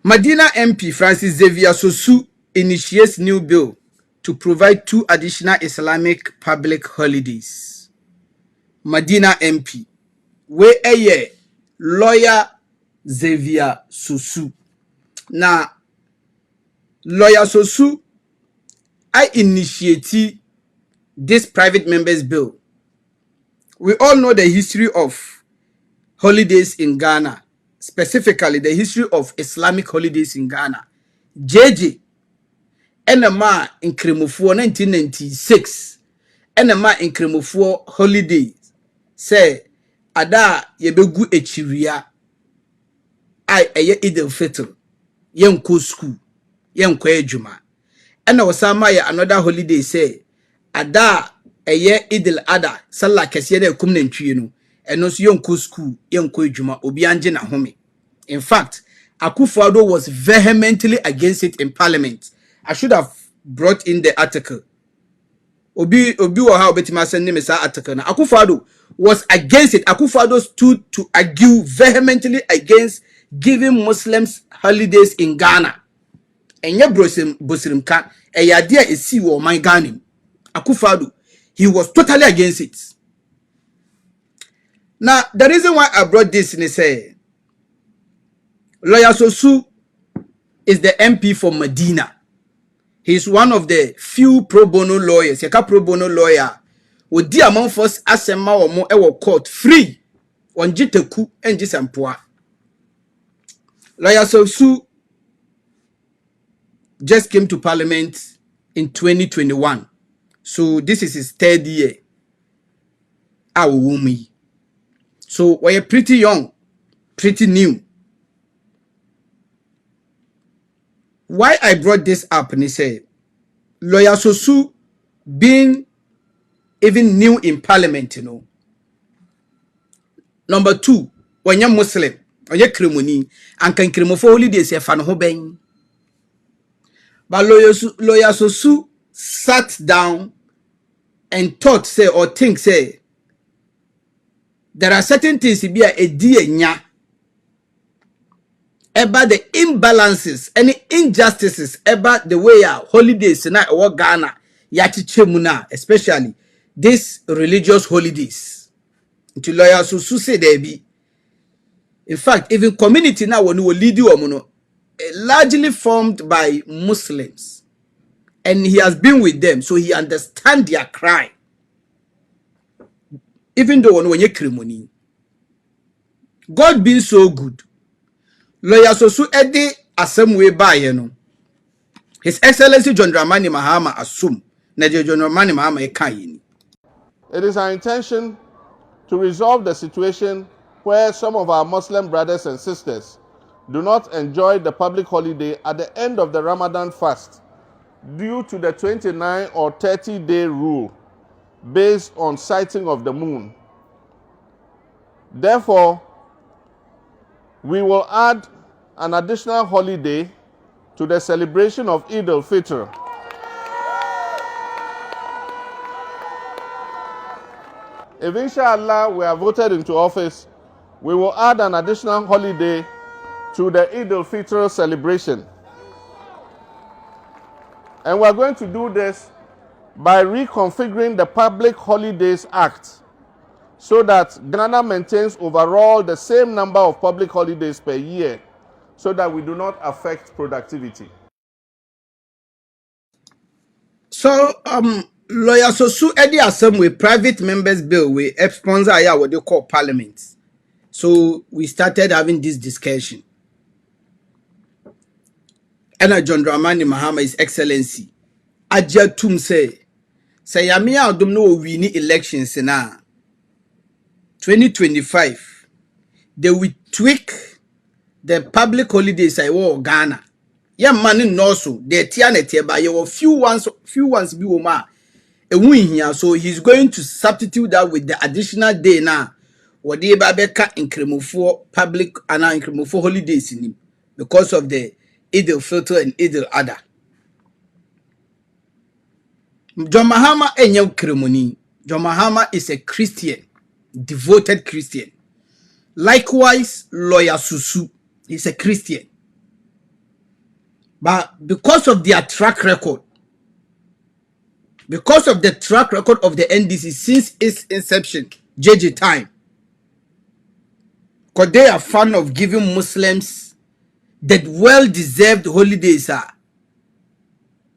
Medina MP Francis Xavier Sosu initiates new bill to provide 2 additional Islamic public holidays. Medina MP, where a lawyer Xavier Sosu. Now, lawyer Sosu, I initiate this private members bill. We all know the history of holidays in Ghana, specifically the history of Islamic holidays in Ghana. JJ enema nkremofuo 1996 enema nkremofuo holidays say ada yebegu echiria ai eye Eid Fitr yenko school yenko adwuma ena wasama ya another holiday say ada eye Eid Adha sallah kese na ekum nantwie no eno so yenko school yenko adwuma obi anje na home. In fact, Akufo-Addo was vehemently against it in parliament. I should have brought in the article. Obi wa ha obetima send me sa article na. Akufo-Addo was against it. Akufo-Addo stood to argue vehemently against giving Muslims holidays in Ghana. Enye bosirim ka eyade a esi wo man Ghana. Akufo-Addo, he was totally against it. Now, the reason why I brought this in say Lawyer Sosu is the MP for Medina. He is one of the few pro bono lawyers. Yeka pro bono lawyer. Odi among first asema omo ewo court free. Onjiteku enji sampoa. Lawyer Sosu just came to parliament in 2021. So this is his 3rd year. Awumi. So we're pretty young, pretty new. Why I brought this up, and he said, Lawyer Sosu being even new in parliament, you know. Number 2, when you're Muslim, when you're Krimoni, and can Krimo for holidays, you're fan ho ben. But Lawyer Sosu sat down and thought, say, or think, say, there are certain things to be a dear nya. About the imbalances, any injustices about the way our holidays in our Ghana, Yatichemuna, especially these religious holidays. To Lawyer Sosu say there be. In fact, even community now when we lead you, largely formed by Muslims, and he has been with them, so he understands their cry. Even though when you crimony, God being so good. Lawyer Sosu edi asemwe ba ye no. His Excellency John Dramani Mahama assume na John Dramani Mahama e kan yi ni. It is our intention to resolve the situation where some of our Muslim brothers and sisters do not enjoy the public holiday at the end of the Ramadan fast due to the 29 or 30-day rule based on sighting of the moon. Therefore, we will add an additional holiday to the celebration of Eid al-Fitr. If inshallah we are voted into office, we will add an additional holiday to the Eid al-Fitr celebration. And we are going to do this by reconfiguring the Public Holidays Act so that Ghana maintains overall the same number of public holidays per year so that we do not affect productivity. So Lawyer Sosu edi assembly private members bill we sponsor aya what they call parliament. So we started having this discussion. And John Dramani Mahama, His Excellency, Aja Tum say yami adum no win elections na 2025. They will tweak the public holidays I war Ghana. Yeah, man no so the tianete by your few ones be woma a win here. So he's going to substitute that with the additional day now. What the babeka incremofo public and incremofo holidays in him because of the Eid al-Fitr and Eid al-Adha. John Mahama enyem kremoni. John Mahama is a Christian, devoted Christian. Likewise, Lawyer Sosu is a Christian. But because of their track record, because of the track record of the NDC since its inception, JJ time, because they are fond of giving Muslims that well-deserved holidays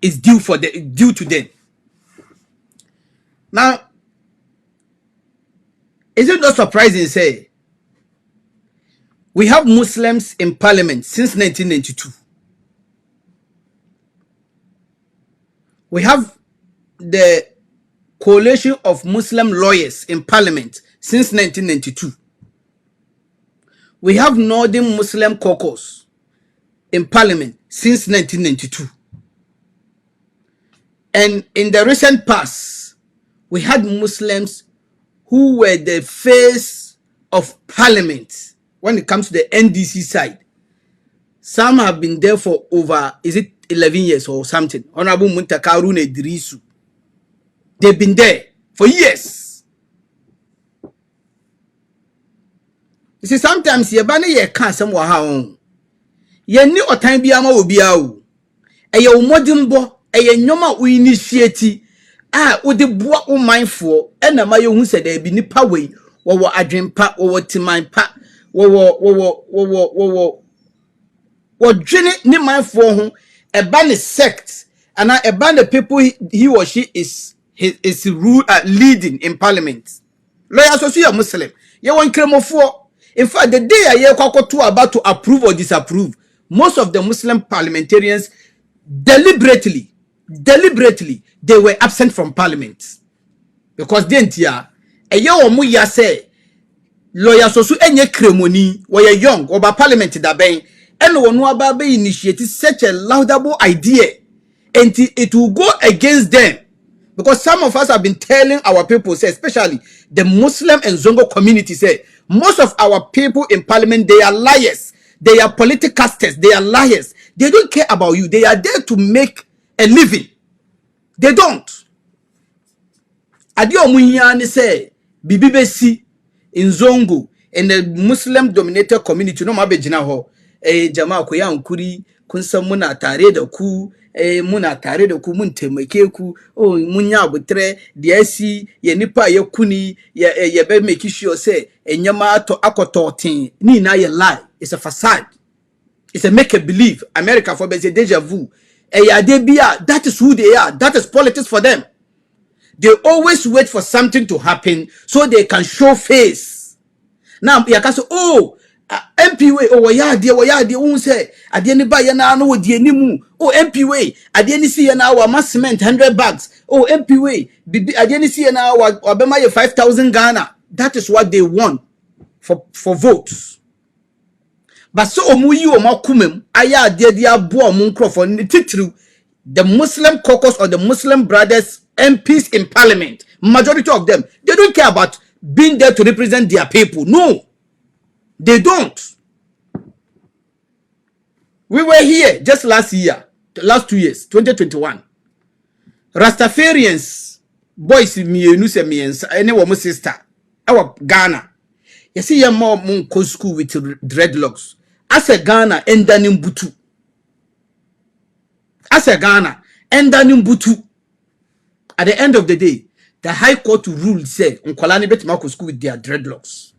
is due to them. Now, is it not surprising to say we have Muslims in parliament since 1992? We have the coalition of Muslim lawyers in parliament since 1992. We have Northern Muslim Caucus in parliament since 1992. And in the recent past, we had Muslims who were the face of parliament when it comes to the NDC side. Some have been there for over, is it 11 years or something? Honorable Muntakarune Idrisu. They've been there for years. You see, sometimes you can't somewhere how you ni otan bi ama obi awo. Eye omodimbo, eye nyoma we initiate wo de boa wo manfo e na ma ye hu se da bi nipa we wo adwempa wo timan pa wo dwene ni manfo ho eba ne sect ana eba the people he or she is leading in parliament. Lawyer Sosu ya Muslim. Ye won kremofo. In fact, the day I hear about to approve or disapprove, most of the Muslim parliamentarians deliberately, they were absent from parliament. Because then tia, a year or more ya say, Lawyer Sosu enye kremoni, were young, or by parliament da ben, and one wababe initiated such a laudable idea, and it will go against them. Because some of us have been telling our people, say, especially the Muslim and Zongo community, say, most of our people in parliament, they are liars. They are politicasters. They are liars. They don't care about you. They are there to make a living. They don't. Adio muhiani say, bibibesi in Zongo, in the Muslim dominated community, no mabe jina ho, jama kuya nkuri, kunsa muna tare da ku, muna tare da ku mun taimake ku mun ya butre da yasi ya nipa ya kuni ya be make sure say enyama to akototin ni na ya lie. It's a facade. It's a make a believe. America for be say deja vu. That is who they are. That is politics for them. They always wait for something to happen so they can show face. Now you can say, MP way, waya de won say ade ni ba ye na no wodi animu. MP way, ade ni see na wa cement 100 bags. MP way, ade ni see na wa bema ye 5,000 Ghana. That is what they want for votes. But so omuyi omakumem aya ade dia abo omun crofo ni titru the Muslim caucus or the Muslim brothers MPs in parliament, majority of them, they don't care about being there to represent their people. No. They don't. We were here just last year, the last 2 years, 2021. Rastafarians, boys, any woman sister, our Ghana. You see, your mom go school with dreadlocks. As a Ghana, endanim butu. As a Ghana, endanim butu. At the end of the day, the High Court ruled say, Nkolani bet go school with their dreadlocks.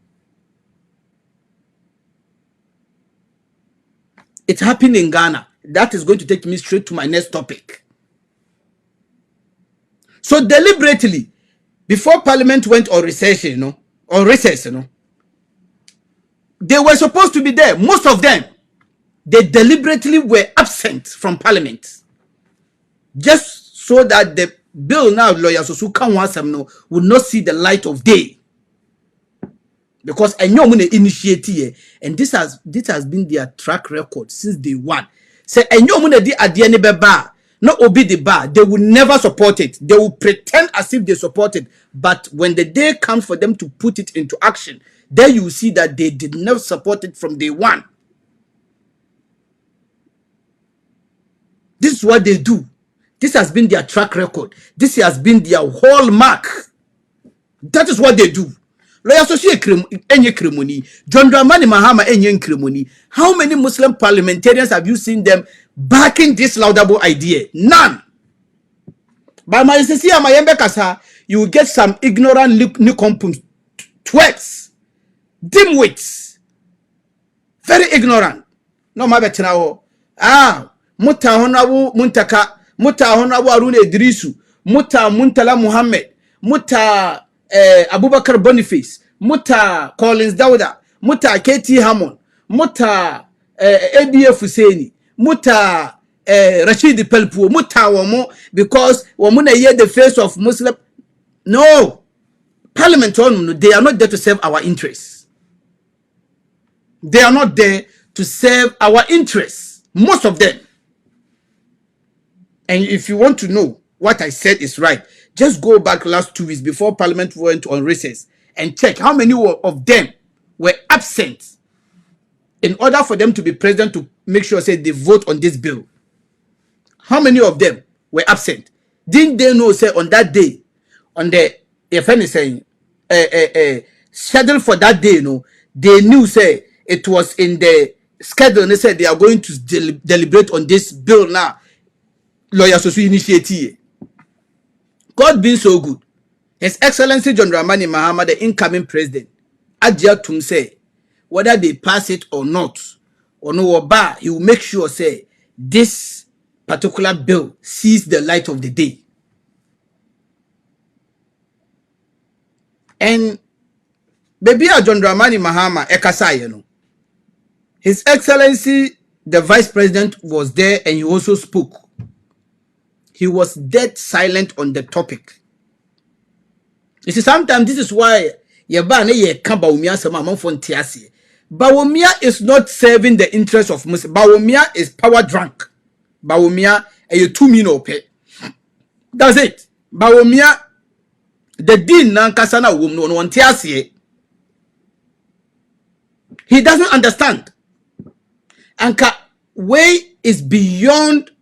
It happened in Ghana. That is going to take me straight to my next topic. So deliberately, before Parliament went on recess, they were supposed to be there. Most of them, they deliberately were absent from Parliament, just so that the bill now, Lawyer Sosu would not see the light of day. Because I know when they initiate, and this has been their track record since day one. Say I know when they at the end bar, not obi the bar, they will never support it. They will pretend as if they support it, but when the day comes for them to put it into action, then you will see that they did not support it from day one. This is what they do. This has been their track record. This has been their hallmark. That is what they do. Lawyer Sosu enye kremoni. John Dramani Mahama enye kremoni. How many Muslim parliamentarians have you seen them backing this laudable idea? None. But my sincere Mayembe Kasa, you will get some ignorant nicompums, twits, dimwits, very ignorant. No mabetina. Muta honabu muntaka, muta honabu Arune Idrisu, muta Muntala Muhammad, muta Abubakar Boniface, muta Collins Dauda, muta KT Hammond, muta ABF Husseini, muta Rashid Pelpu, muta wamo, because wamuna hear the face of Muslim. No, Parliament, they are not there to serve our interests. They are not there to serve our interests. Most of them. And if you want to know what I said is right, just go back last 2 weeks before Parliament went on recess and check how many of them were absent in order for them to be present to make sure say they vote on this bill. How many of them were absent? Didn't they know say on that day, on the if anything schedule for that day, they knew say it was in the schedule and they said they are going to deliberate on this bill now. Lawyer Sosu initiative. God being so good. His Excellency John Dramani Mahama, the incoming president, Adja Tum say, whether they pass it or not, or no bar, he will make sure say this particular bill sees the light of the day. And baby John Dramani Mahama ekasa His Excellency the Vice President was there and he also spoke. He was dead silent on the topic. You see, sometimes this is why Bawumia is not serving the interest of Muslim. Bawumia is power drunk. Bawumia is 2 minutes. That's it. Bawumia, the dean nankasana wum. He doesn't understand. Anka way is beyond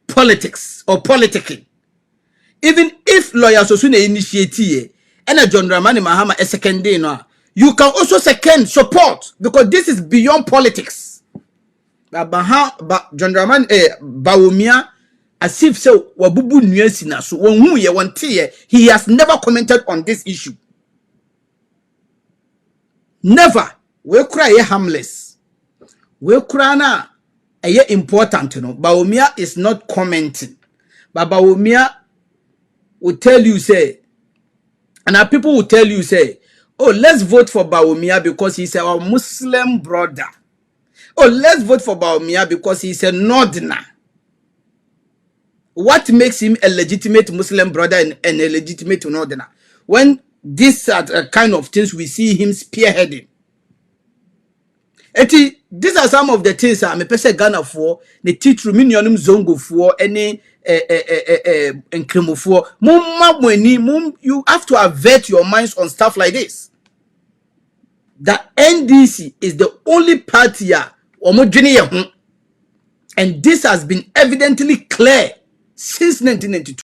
politics or politicking. Even if Lawyer Sosu initiate and a John Dramani Mahama a second day now, you can also second support because this is beyond politics. But John Dramani Bawumia as if so wabubu nuesina so won ye won he has never commented on this issue. Never. We cry harmless. We cry na important, Bawumia is not commenting. But Bawumia will tell you say, and our people will tell you say, oh, let's vote for Bawumia because he's our Muslim brother. Oh, let's vote for Bawumia because he's a northerner. What makes him a legitimate Muslim brother and a legitimate northerner? When these are the kind of things we see him spearheading. These are some of the things I'm a person Ghana for the teach Ruminianum Zongo for any for you have to avert your minds on stuff like this. The NDC is the only party and this has been evidently clear since 1992.